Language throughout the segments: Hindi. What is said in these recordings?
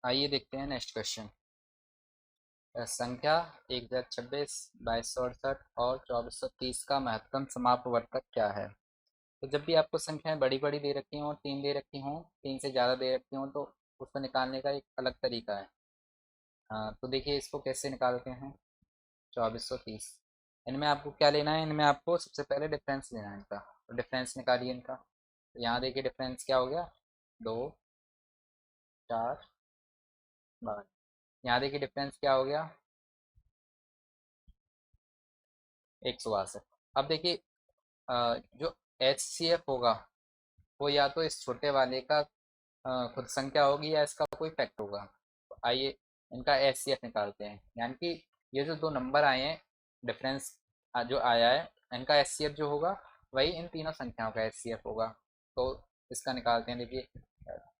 आइए देखते हैं नेक्स्ट क्वेश्चन। संख्या 1026, 2268 और 2430 का महत्तम समापवर्तक क्या है? तो जब भी आपको संख्याएं बड़ी बड़ी दे रखी हों, तीन दे रखी हों, तीन से ज़्यादा दे रखी हों, तो उसको निकालने का एक अलग तरीका है। तो देखिए इसको कैसे निकालते हैं। 2430, इनमें आपको क्या लेना है? इनमें आपको सबसे पहले डिफरेंस लेना है इनका। तो डिफरेंस निकालिए इनका। तो यहाँ देखिए डिफरेंस क्या हो गया, 2, 4, 12। यहाँ देखिए डिफरेंस क्या हो गया, 162। अब देखिए जो एच सी एफ होगा वो या तो इस छोटे वाले का खुद संख्या होगी या इसका कोई फैक्ट होगा। तो आइए इनका एच सी एफ निकालते हैं। यानी कि ये जो दो नंबर आए हैं, डिफरेंस जो आया है, इनका एच सी एफ जो होगा वही इन तीनों संख्याओं का एच सी एफ होगा। तो इसका निकालते हैं। देखिए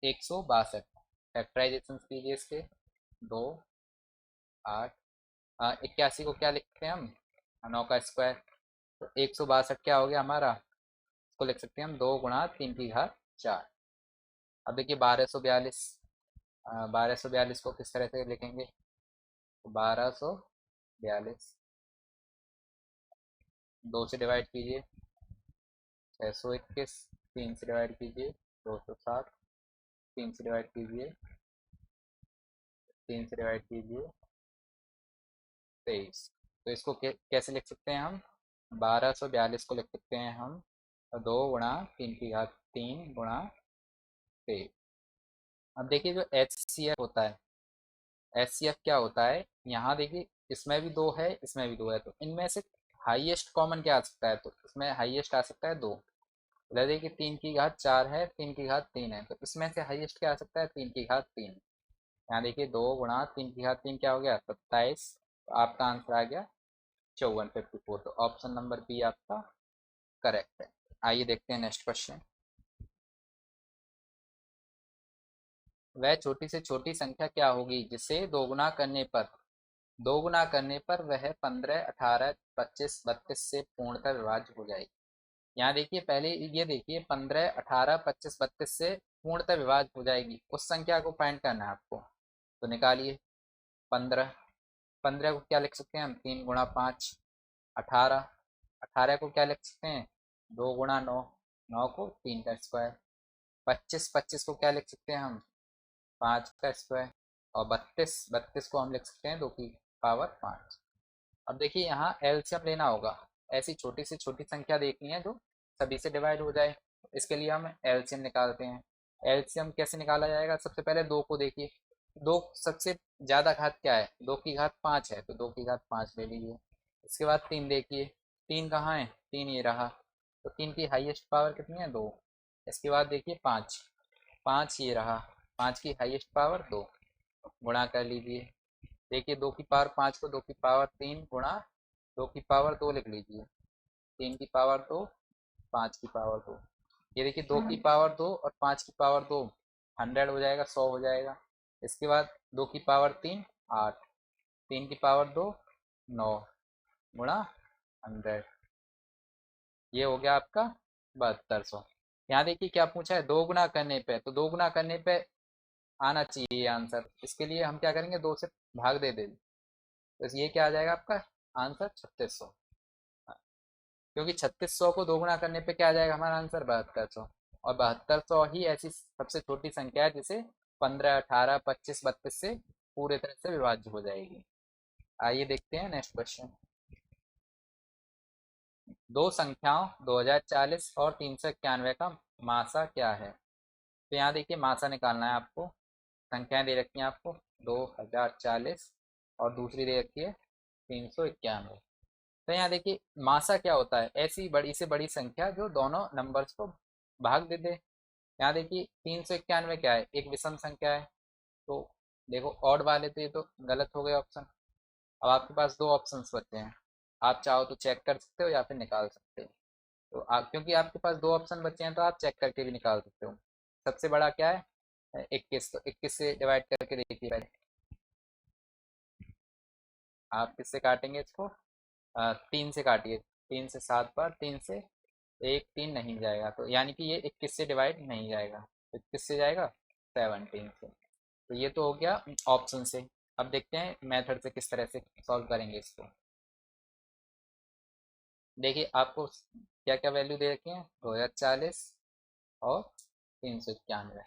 162 फैक्टराइजेशन कीजिए इसके। 2, 8, 81 को क्या लिखते हैं हम, 9 का स्क्वायर। तो 162 क्या हो गया हमारा, इसको लिख सकते हैं हम 2 गुणा 3 की घात 4। अब देखिए 1242, 1242 को किस तरह से लिखेंगे? तो 1242 2 से डिवाइड कीजिए, 621। 3 से डिवाइड कीजिए, 207। 3 से डिवाइड कीजिए, 3 से डिवाइड कीजिए, 23। तो इसको कैसे लिख सकते हैं हम? 1242 को लिख सकते हैं हम 2 गुणा 3 की घात 3 गुणा 23। अब देखिए जो एच सी एफ होता है, एच सी एफ क्या होता है, यहाँ देखिए इसमें भी दो है, इसमें भी दो है, तो इनमें से हाईएस्ट कॉमन क्या आ सकता है? तो इसमें हाईएस्ट आ सकता है 2। इधर देखिए 3 की घात 4 है, 3 की घात 3 है, तो इसमें से हाईएस्ट क्या आ सकता है? 3 की घात 3। यहाँ देखिए 2 गुणा 3 की घात 3 क्या हो गया, 27। तो आपका आंसर आ गया 5454। तो ऑप्शन नंबर बी आपका करेक्ट है। आइए देखते हैं नेक्स्ट क्वेश्चन। वह छोटी से छोटी संख्या क्या होगी जिसे दो गुना करने पर वह 15, 18, 25, 32 से पूर्णतः विभाज्य हो जाएगी। यहाँ देखिए पहले ये देखिए 15, 18, 25, 32 से पूर्णतः विभाज्य हो जाएगी, उस संख्या को फाइंड करना है आपको। तो निकालिए। 15, 15 को क्या लिख सकते हैं हम, 3 गुणा 5। 18, 18 को क्या लिख सकते हैं, 2 गुणा 9। 9 को 3 का स्क्वायर। 25, 25 को क्या लिख सकते हैं हम, 5 का स्क्वायर। और 32, 32 को हम लिख सकते हैं 2 की पावर 5। अब देखिए यहाँ एलसीएम लेना होगा। ऐसी छोटी से छोटी संख्या देखनी है जो सभी से डिवाइड हो जाए। इसके लिए हम एलसीएम निकालते हैं। एलसीएम कैसे निकाला जाएगा? सबसे पहले 2 को देखिए। 2 सबसे ज़्यादा घात क्या है, 2 की घात 5 है, तो 2 की घात 5 ले लीजिए। इसके बाद 3 देखिए, 3 कहाँ है, 3 ये रहा। तो 3 की हाईएस्ट पावर कितनी है, 2। इसके बाद देखिए 5, 5 ये रहा, 5 की हाईएस्ट पावर 2। गुणा कर लीजिए। देखिए 2 की पावर 5 को 2 की पावर 3 गुणा 2 की पावर 2 लिख लीजिए। 3 की पावर 2, 5 की पावर 2। ये देखिए 2 की पावर 2 और 5 की पावर 2 100 हो जाएगा, 100 हो जाएगा। इसके बाद 2 की पावर 3 8, 3 की पावर 2 9 गुणा 100। ये हो गया आपका 7200। यहाँ देखिए क्या पूछा है, 2 गुना करने पे, तो 2 गुना करने पे आना चाहिए ये आंसर। इसके लिए हम क्या करेंगे, 2 से भाग दे देंगे। तो ये क्या आ जाएगा आपका आंसर, 3600। क्योंकि 3600 को 2 गुना करने पे क्या आ जाएगा हमारा आंसर, 7200। और 7200 ही ऐसी सबसे छोटी संख्या है जिसे 15, 18, 25, 32 से पूरे तरह से विभाज्य हो जाएगी। आइए देखते हैं नेक्स्ट क्वेश्चन। दो संख्याओं 2040 और 391 का मासा क्या है? तो यहाँ देखिए मासा निकालना है आपको। संख्याएं दे रखी हैं आपको 2040 और दूसरी दे रखी है 391। तो यहाँ देखिए मासा क्या होता है, ऐसी बड़ी से बड़ी संख्या जो दोनों नंबर्स को भाग दे दे। यहाँ देखिए 391 क्या है, एक विषम संख्या है। तो देखो ऑड वाले, तो ये तो गलत हो गए ऑप्शन। अब आपके पास दो ऑप्शंस बचे हैं, आप चाहो तो चेक कर सकते हो या फिर निकाल सकते हो। तो आप, क्योंकि आपके पास दो ऑप्शन बचे हैं, तो आप चेक करके भी निकाल सकते हो। सबसे बड़ा क्या है, 21। तो 21 से डिवाइड करके देखिए पहले। आप किससे काटेंगे इसको, 3 से काटिए। 3 से 7 बार, 3 से एक 3 नहीं जाएगा, तो यानी कि ये 21 से डिवाइड नहीं जाएगा। 21 से जाएगा 17 से। तो ये तो हो गया ऑप्शन से। अब देखते हैं मेथड से किस तरह से सॉल्व करेंगे इसको। देखिए आपको क्या क्या वैल्यू दे रखी है, 2040 और 391।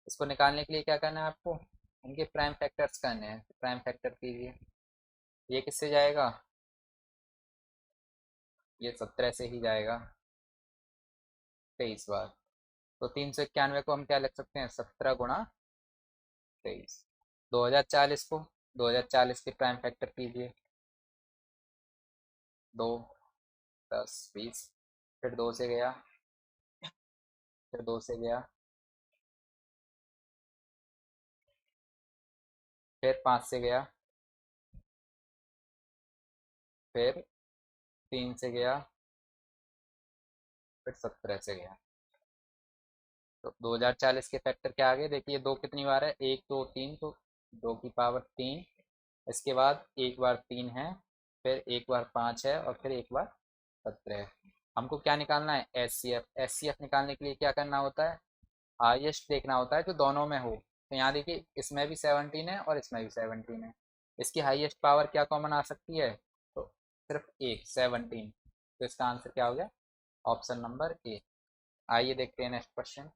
इसको निकालने के लिए क्या करना है आपको, इनके प्राइम फैक्टर्स करने हैं। प्राइम फैक्टर कीजिए। ये किससे जाएगा, ये 17 से ही जाएगा 23 बार। तो 391 को हम क्या लिख सकते हैं, 17 × 23। 2040 को, 2040 के प्राइम फैक्टर कीजिए, 2, 10, 20। फिर 2 से गया, फिर 2 से गया, फिर 5 से गया, फिर 3 से गया, फिर 17 से गया। तो 2040 के फैक्टर क्या आ गए, देखिए 2 कितनी बार है, 1 2 3, तो 2 की पावर 3। इसके बाद एक बार 3 है, फिर एक बार 5 है, और फिर एक बार 17 है। हमको क्या निकालना है, H C F. H C F निकालने के लिए क्या करना होता है, हाईएस्ट देखना होता है जो दोनों में हो। तो यहाँ देखिए इसमें भी 17 है और इसमें भी 17 है। इसकी हाईएस्ट पावर क्या कॉमन आ सकती है, तो सिर्फ एक 17। तो इसका आंसर क्या हो गया, ऑप्शन नंबर ए। आइए देखते हैं नेक्स्ट क्वेश्चन।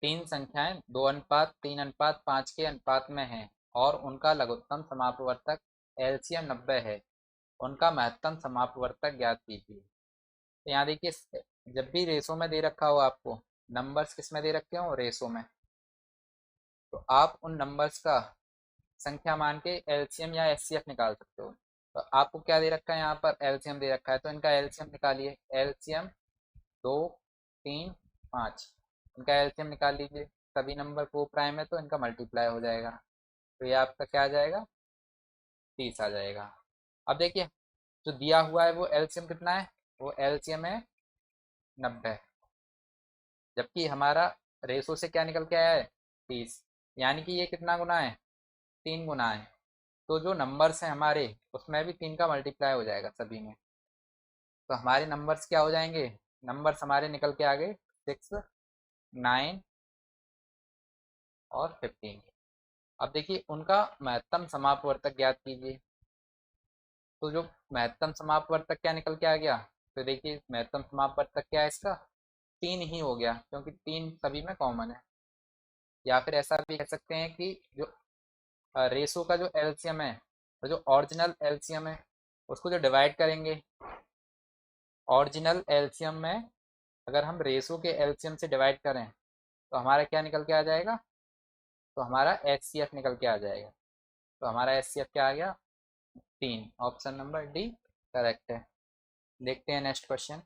तीन संख्याएं 2:3:5 के अनुपात में हैं और उनका लघुत्तम समापवर्तक एलसीएम 90 है। उनका महत्तम समापवर्तक ज्ञात कीजिए। तो यहाँ देखिए जब भी रेशो में दे रखा हो आपको, नंबर्स किस में दे रखे हो, रेशो में, तो आप उन नंबर्स का संख्या मान के एलसीएम या एचसीएफ निकाल सकते हो। तो आपको क्या दे रखा है, यहाँ पर एलसीएम दे रखा है, तो इनका एलसीएम निकालिए। एलसीएम 2, 3, 5, इनका एलसीएम निकाल लीजिए। सभी नंबर को प्राइम है तो इनका मल्टीप्लाई हो जाएगा, तो ये आपका क्या आ जाएगा, 30 आ जाएगा। अब देखिए जो दिया हुआ है वो एलसीएम कितना है, वो एलसीएम है 90, जबकि हमारा रेशो से क्या निकल के आया है, 30। यानी कि ये कितना गुना है, 3 गुना है। तो जो नंबर्स हैं हमारे, उसमें भी 3 का मल्टीप्लाई हो जाएगा सभी में। तो हमारे नंबर्स क्या हो जाएंगे, नंबर्स हमारे निकल के आ गए 6, 9 और 15। अब देखिए उनका महत्तम समापवर्तक ज्ञात कीजिए। तो जो महत्तम समापवर्तक क्या निकल के आ गया, तो देखिए महत्तम समापवर्तक क्या है इसका, 3 ही हो गया, क्योंकि 3 सभी में कॉमन है। या फिर ऐसा भी कह सकते हैं कि जो रेशो का जो एलसीएम है और जो ओरिजिनल एलसीएम है, उसको जो डिवाइड करेंगे, ओरिजिनल एलसीएम में अगर हम रेशो के एलसीएम से डिवाइड करें तो हमारा क्या निकल के आ जाएगा, तो हमारा एच सी एफ निकल के आ जाएगा। तो हमारा एच सी एफ क्या आ गया, 3। ऑप्शन नंबर डी करेक्ट है। देखते हैं नेक्स्ट क्वेश्चन।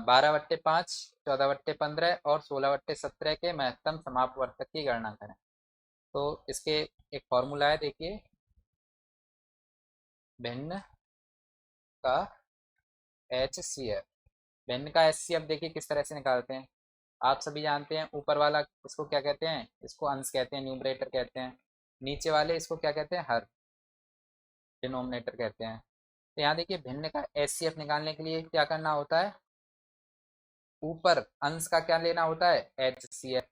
12/5, 14/15 और 16/17 के महत्तम समापवर्तक की गणना करें। तो इसके एक फॉर्मूला है, देखिए भिन्न का एच सी एफ। भिन्न का एच सी एफ देखिए किस तरह से निकालते हैं। आप सभी जानते हैं ऊपर वाला इसको क्या कहते हैं, इसको अंश कहते हैं, न्यूमरेटर कहते हैं। नीचे वाले इसको क्या कहते हैं, हर, डिनोमिनेटर कहते हैं। तो यहाँ देखिए भिन्न का एच सी एफ निकालने के लिए क्या करना होता है, ऊपर अंश का क्या लेना होता है, एच सी एफ,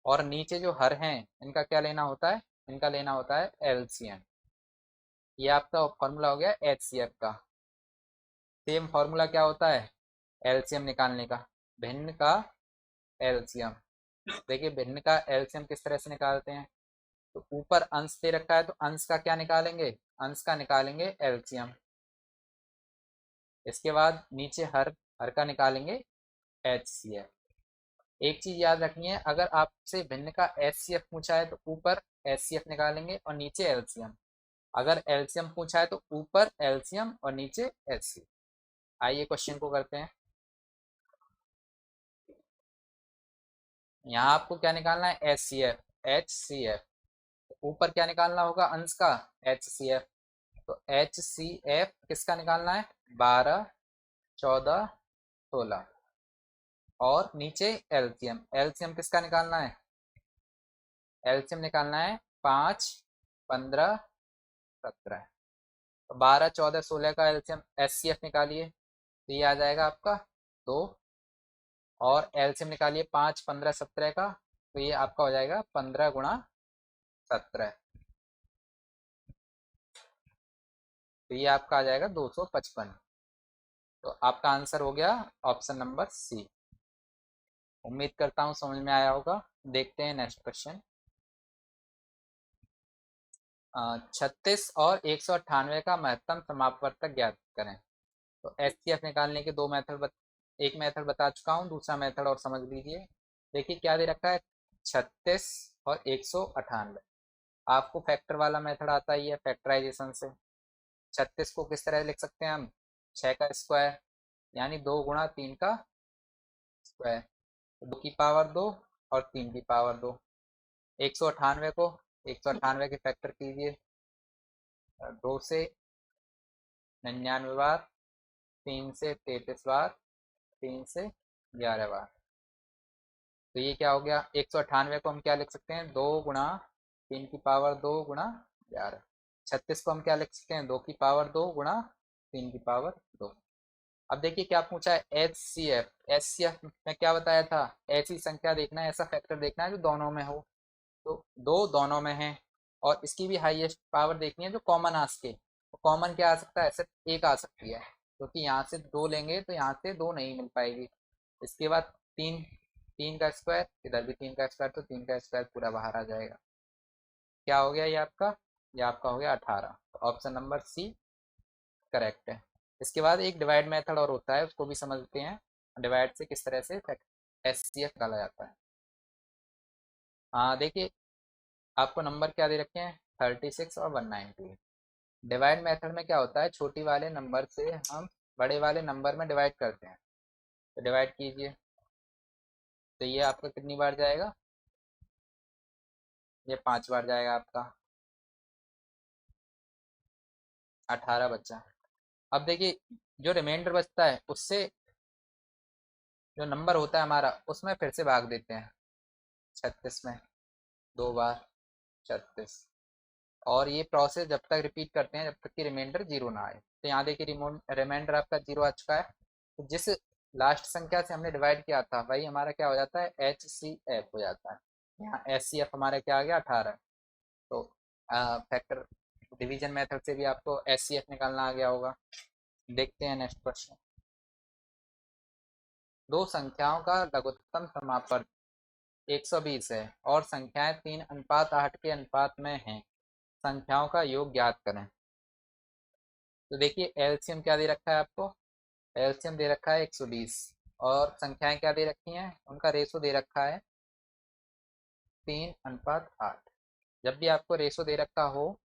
और नीचे जो हर हैं इनका क्या लेना होता है, इनका लेना होता है एलसीएम। ये आपका फॉर्मूला हो गया एच सी एफ का। सेम फॉर्मूला क्या होता है एलसीएम निकालने का, भिन्न का एलसीएम। देखिए भिन्न का एलसीएम किस तरह से निकालते हैं, तो ऊपर अंश दे रखा है तो अंश का क्या निकालेंगे, अंश का निकालेंगे एलसीएम। इसके बाद नीचे हर, हर का निकालेंगे एच सी एफ। एक चीज याद रखनी है, अगर आपसे भिन्न का एच सी एफ पूछा है तो ऊपर एच सी एफ निकालेंगे और नीचे एलसीएम। अगर एलसीएम पूछा है तो ऊपर एलसीएम और नीचे एच सी। आइए क्वेश्चन को करते हैं। यहाँ आपको क्या निकालना है, H C F, H C F. ऊपर क्या निकालना होगा, अंश का एच सी एफ। तो एच सी एफ किसका निकालना है, 12, 14, 16। और नीचे एलसीएम, एलसीएम किसका निकालना है, एलसीएम निकालना है 5, 15, 17। तो 12, 14, 16 का एलसीएम एच सी एफ निकालिए, तो ये आ जाएगा आपका 2 और एलसीएम निकालिए 5, 15, 17 का, तो ये आपका हो जाएगा 15 × 17, तो ये आपका आ जाएगा 255। तो आपका आंसर हो गया ऑप्शन नंबर सी। उम्मीद करता हूँ समझ में आया होगा। देखते हैं नेक्स्ट क्वेश्चन। 36 और 198 का महत्तम समापवर्तक ज्ञात करें। तो एचसीएफ निकालने के दो मेथड एक मेथड बता चुका हूँ, दूसरा मेथड और समझ लीजिए। देखिए क्या दे रखा है, 36 और 198। आपको फैक्टर वाला मेथड आता ही है फैक्टराइजेशन से। 36 को किस तरह लिख सकते हैं हम, 6 का स्क्वायर, यानी 2 × 3 का स्क्वायर, तो 2 की पावर 2 और 3 की पावर 2। 198 को 198 के फैक्टर कीजिए, 2 से 99 बार, 3 से 33 बार, 3 से 11 बार। तो ये क्या हो गया, 198 को हम क्या लिख सकते हैं, 2 × 3 की पावर 2 × 11। 36 को हम क्या लिख सकते हैं, 2 की पावर 2 × 3 की पावर 2। अब देखिए क्या पूछा है, H C F. H C F में क्या बताया था, ऐसी संख्या देखना है, ऐसा फैक्टर देखना है जो दोनों में हो। तो दो दोनों में है, और इसकी भी हाईएस्ट पावर देखनी है जो कॉमन आ सके। तो कॉमन क्या आ सकता है, सिर्फ एक आ सकती है, क्योंकि यहाँ से 2 लेंगे तो यहाँ से 2 नहीं मिल पाएगी। इसके बाद 3, 3 का स्क्वायर, इधर भी 3 का स्क्वायर, तो 3 का स्क्वायर पूरा बाहर आ जाएगा। क्या हो गया ये आपका हो गया 18। तो ऑप्शन नंबर सी करेक्ट है। इसके बाद एक डिवाइड मेथड और होता है, उसको भी समझते हैं, डिवाइड से किस तरह से एस सी एफ निकाला जाता है। हाँ देखिए, आपको नंबर क्या दे रखे हैं, 36 और 198। डिवाइड मेथड में क्या होता है, छोटी वाले नंबर से हम बड़े वाले नंबर में डिवाइड करते हैं। तो डिवाइड कीजिए, तो ये आपका कितनी बार जाएगा, ये 5 बार जाएगा आपका, 18 बच्चा। अब देखिए जो रिमाइंडर बचता है उससे जो नंबर होता है हमारा, उसमें फिर से भाग देते हैं 36 में, 2 बार 36। और ये प्रोसेस जब तक रिपीट करते हैं जब तक कि रिमाइंडर 0 ना आए। तो यहाँ देखिए रिमाइंडर आपका 0 आ चुका है। तो जिस लास्ट संख्या से हमने डिवाइड किया था वही हमारा क्या हो जाता है, एच सी एफ हो जाता है। यहाँ एच सी एफ हमारा क्या आ गया, 18। तो फैक्टर डिवीजन मेथड से भी आपको एच सी एफ निकालना आ गया होगा। देखते हैं नेक्स्ट क्वेश्चन। दो संख्याओं का लघुत्तम समापन 120 है और संख्याएं 3:8 के अनुपात में हैं। संख्याओं का योग ज्ञात करें। तो देखिए एलसीएम क्या दे रखा है आपको, एलसीएम दे रखा है 120, और संख्याएं क्या दे रखी हैं, उनका रेशो दे रखा है 3:8। जब भी आपको रेशो दे रखा हो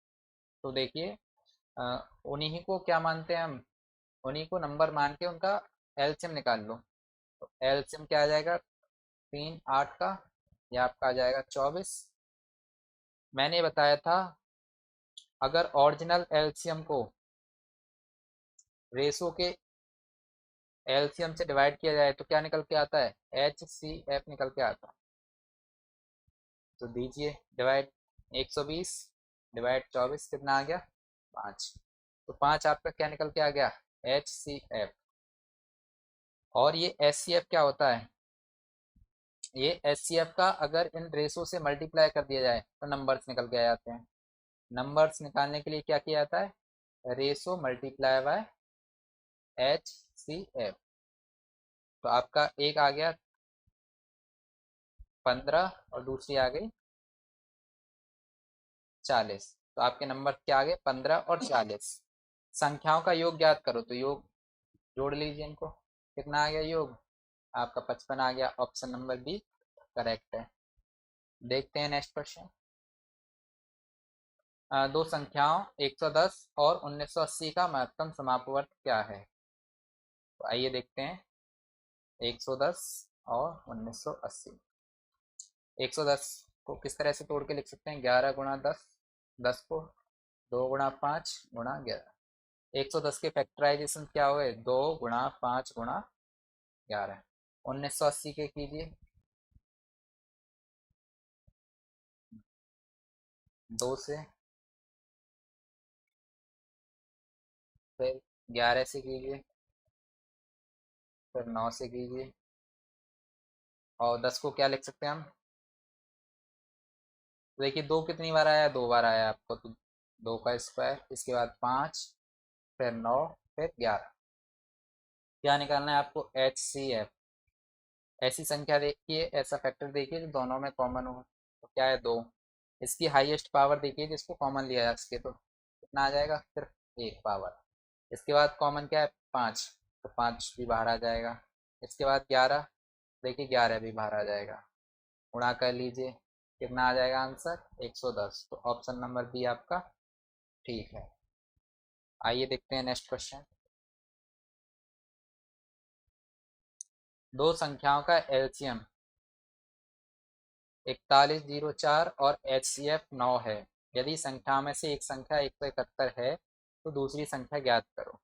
तो देखिए उन्हीं को क्या मानते हैं हम, उन्हीं को नंबर मान के उनका एलसीएम निकाल लो। तो एलसीएम क्या आ जाएगा, 3:8 का, यह आपका आ जाएगा 24। मैंने बताया था अगर ओरिजिनल एलसीएम को रेशो के एलसीएम से डिवाइड किया जाए तो क्या निकल के आता है, एच सी एफ निकल के आता है। तो दीजिए डिवाइड, 120 डिवाइड 24 कितना आ गया, 5। तो 5 आपका क्या निकल के आ गया, एच सी एफ। और ये एच सी एफ क्या होता है, ये एच सी एफ का अगर इन रेशो से मल्टीप्लाई कर दिया जाए तो नंबर्स निकल के आ जाते हैं। नंबर्स निकालने के लिए क्या किया जाता है, ratio multiply by H C F. तो आपका एक आ गया 15 और दूसरी आ गई 40। तो आपके नंबर क्या आ गए, 15 और 40। संख्याओं का योग ज्ञात करो, तो योग जोड़ लीजिए इनको, कितना आ गया योग, आपका 55 आ गया। ऑप्शन नंबर बी करेक्ट है। देखते हैं नेक्स्ट क्वेश्चन। दो संख्याओं 110 और 1980 का महत्तम समापवर्त क्या है। तो आइए देखते हैं, 110 और 1980। 110 को किस तरह से तोड़ के लिख सकते हैं, 11 × 10, 10 को 2 × 5 × 11। 110 के फैक्टराइजेशन क्या हुए, 2 × 5 × 11। 1980 के कीजिए, 2 से, फिर 11 से कीजिए, फिर 9 से कीजिए, और 10 को क्या लिख सकते हैं हम? तो देखिए 2 कितनी बार आया, 2 बार आया आपको, तो 2 का स्क्वायर, इसके बाद 5, फिर 9, फिर 11। क्या निकालना है आपको? HCF। ऐसी संख्या देखिए, ऐसा फैक्टर देखिए जो दोनों में कॉमन हो। तो क्या है? 2। इसकी हाईएस्ट पावर देखिए जिसको कॉमन लिया जा सके, तो कितना आ जाएगा? सिर्फ एक पावर। इसके बाद कॉमन क्या है? 5, तो 5 भी बाहर आ जाएगा। इसके बाद 11, देखिए 11 भी बाहर आ जाएगा। गुणा कर लीजिए, कितना आ जाएगा आंसर? 110। तो ऑप्शन नंबर बी आपका ठीक है। आइए देखते हैं नेक्स्ट क्वेश्चन। दो संख्याओं का एलसीएम 4104 और HCF 9 है। यदि संख्या में से एक संख्या 171 है तो दूसरी संख्या ज्ञात करो।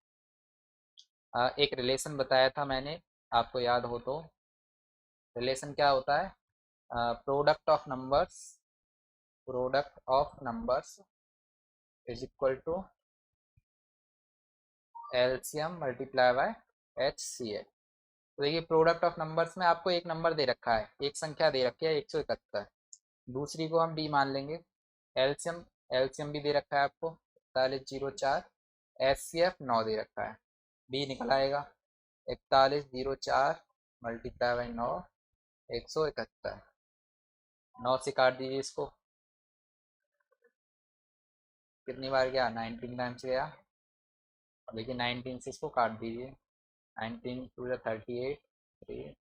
एक रिलेशन बताया था मैंने, आपको याद हो तो। रिलेशन क्या होता है? Product of numbers is equal to LCM multiply by HCF। तो देखिए प्रोडक्ट ऑफ नंबर्स में आपको एक नंबर दे रखा है, एक संख्या दे रखी है 171, दूसरी को हम डी मान लेंगे। एलसीएम एलसीएम भी दे रखा है आपको 4104, HCF 9 दे रखा है। बी निकल आएगा 4104 मल्टीप्लाई बाई 9, 171। 9 से काट दीजिए इसको, कितनी बार गया? 19 टाइम्स गया। अब देखिए 19 से इसको काट दीजिए, 19 टू 38, 3।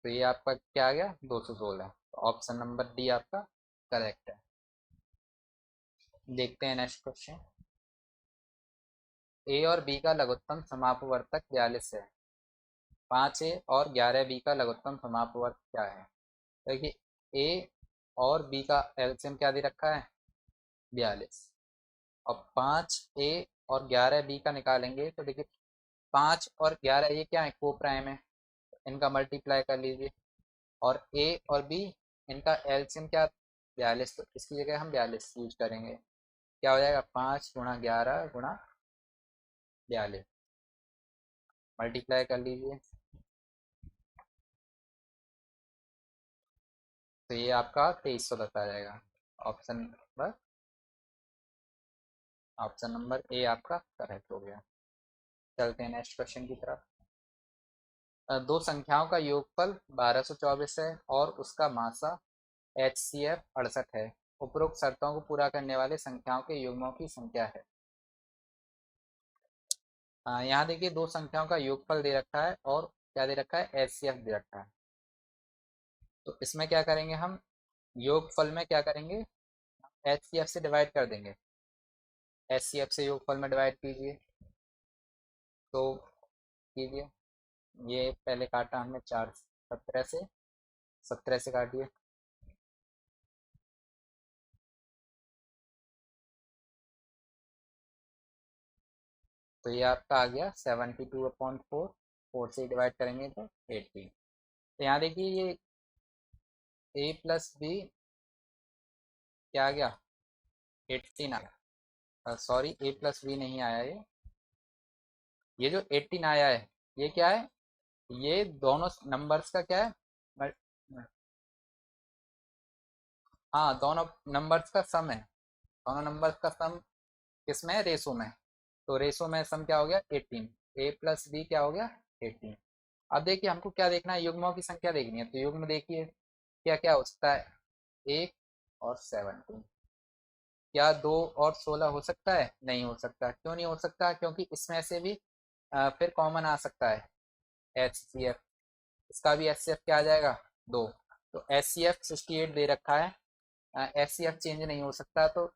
तो ये आपका क्या आ गया? 216। तो ऑप्शन नंबर डी आपका करेक्ट है। देखते हैं नेक्स्ट क्वेश्चन। ए और बी का लघुत्तम समापवर्तक 42 है। 5A और 11B का लघुत्तम समापवर्तक क्या है? देखिए ए और बी का एलसीएम क्या दे रखा है? 42। और 5A और 11B का निकालेंगे तो देखिए 5 और 11 ये क्या है? को प्राइम है, इनका मल्टीप्लाई कर लीजिए। और ए और बी, इनका एलसीएम क्या? 42। तो इसकी जगह हम 42 यूज करेंगे। क्या हो जाएगा? 5 × 11 × 42, मल्टीप्लाई कर लीजिए। तो ये आपका 2310 आ जाएगा। Option number option number A आपका करेक्ट हो गया। चलते हैं नेक्स्ट क्वेश्चन की तरफ। दो संख्याओं का योगफल 1224 है और उसका मासा HCF 68 है। उपरोक्त शर्तों को पूरा करने वाले संख्याओं के युग्मों की संख्या है। यहाँ देखिए दो संख्याओं का योगफल दे रखा है और क्या दे रखा है? HCF दे रखा है। तो इसमें क्या करेंगे हम? योगफल में क्या करेंगे? HCF से डिवाइड कर देंगे। HCF से योगफल में डिवाइड कीजिए, तो कीजिए। ये पहले काटा हमने 4, 17 से, 17 से काटिए। तो ये आपका आ गया 72/4। 4 से डिवाइड करेंगे तो 18। तो यहाँ देखिए ये ए प्लस बी क्या आ गया? 18 आ गया। सॉरी, ए प्लस बी नहीं आया ये जो 18 आया है ये क्या है? ये दोनों नंबर्स का क्या है? मल- हाँ, दोनों नंबर्स का सम है। दोनों नंबर्स का सम किसमें है? रेशो में। तो रेशो में सम क्या हो गया? 18। ए प्लस बी क्या हो गया? 18। अब देखिए हमको क्या देखना है? युग्मों की संख्या देखनी है। तो युग्म देखिए क्या क्या हो सकता है? 1 और 17। क्या 2 और 16 हो सकता है? नहीं हो सकता। क्यों नहीं हो सकता? क्योंकि इसमें से भी फिर कॉमन आ सकता है HCF। इसका भी HCF क्या आ जाएगा? 2। तो HCF 68 दे रखा है, HCF चेंज नहीं हो सकता, तो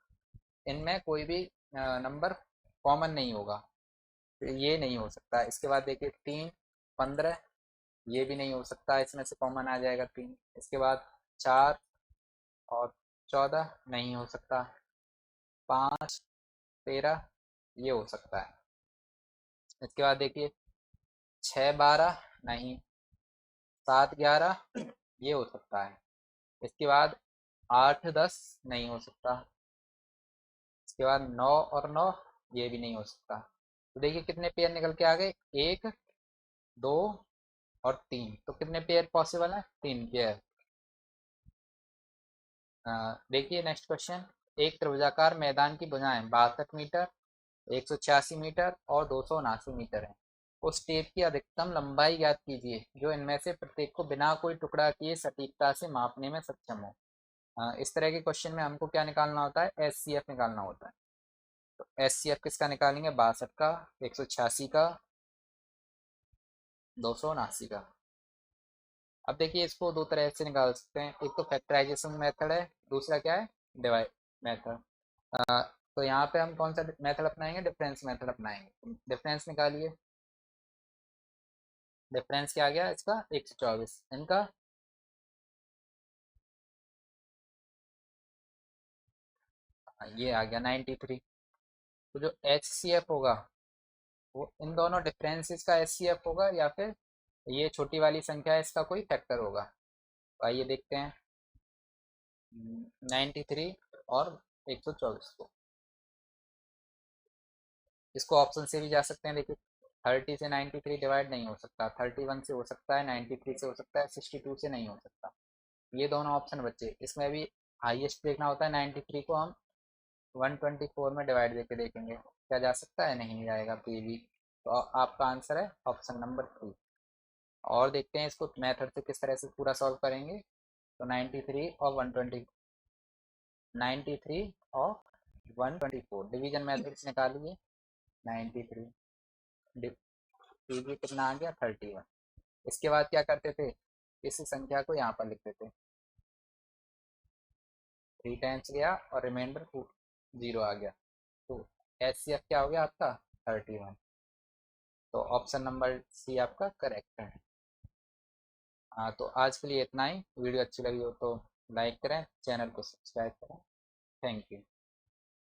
इनमें कोई भी नंबर कॉमन नहीं होगा। तो ये नहीं हो सकता। इसके बाद देखिए 3, 15, ये भी नहीं हो सकता, इसमें से कॉमन आ जाएगा 3। इसके बाद 4 और 14 नहीं हो सकता। 5, 13 ये हो सकता है। इसके बाद देखिए 6, 12 नहीं। 7, 11 ये हो सकता है। इसके बाद 8, 10 नहीं हो सकता। इसके बाद 9 और 9, ये भी नहीं हो सकता। तो देखिए कितने पेयर निकल के आ गए, 1, 2 और 3। तो कितने पेयर पॉसिबल है, 3 पेयर। देखिए नेक्स्ट क्वेश्चन। एक त्रिभुजाकार मैदान की भुजाएं 62 मीटर, 186 मीटर और 279 मीटर है। उस टेप की अधिकतम लंबाई ज्ञात कीजिए जो इनमें से प्रत्येक को बिना कोई टुकड़ा किए सटीकता से मापने में सक्षम हो। इस तरह के क्वेश्चन में हमको क्या निकालना होता है, एचसीएफ निकालना होता है। तो एचसीएफ किसका निकालेंगे, 62 का, 186 का, 279 का। अब देखिए इसको दो तरह से निकाल सकते हैं, एक तो फैक्टराइजेशन मेथड है, दूसरा क्या है, डिवाइड मेथड। तो यहाँ पे हम कौन सा मेथड अपनाएंगे, डिफरेंस मेथड अपनाएंगे। डिफरेंस निकालिए। डिफरेंस क्या आ गया इसका, 124, इनका ये आ गया 93। तो जो एच सी एफ होगा वो इन दोनों डिफरेंसेस का एच सी एफ होगा, या फिर ये छोटी वाली संख्या है इसका कोई फैक्टर होगा। तो आइए देखते हैं 93 और 124 को। इसको ऑप्शन से भी जा सकते हैं, देखिए 30 से 93 डिवाइड नहीं हो सकता, 31 से हो सकता है, 93 से हो सकता है, 62 से नहीं हो सकता। ये दोनों ऑप्शन बचे, इसमें भी हाईएस्ट देखना होता है। 93 को हम 124 में डिवाइड देके देखेंगे क्या जा सकता है, नहीं जाएगा कोई भी। तो आपका आंसर है ऑप्शन नंबर 3। और देखते हैं इसको मेथड से किस तरह से पूरा सॉल्व करेंगे। तो 93 और 120, 93 और 124 डिवीजन मेथड से निकालिए। 93 कीजिए, कितना आ गया, 31। इसके बाद क्या करते थे, इस संख्या को यहाँ पर लिखते थे, 3 टाइम्स गया और रिमाइंडर 0 आ गया। तो एच सी एफ क्या हो गया आपका, 31। तो ऑप्शन नंबर सी आपका करेक्ट है। हाँ, तो आज के लिए इतना ही। वीडियो अच्छी लगी हो तो लाइक करें, चैनल को सब्सक्राइब करें। Thank you.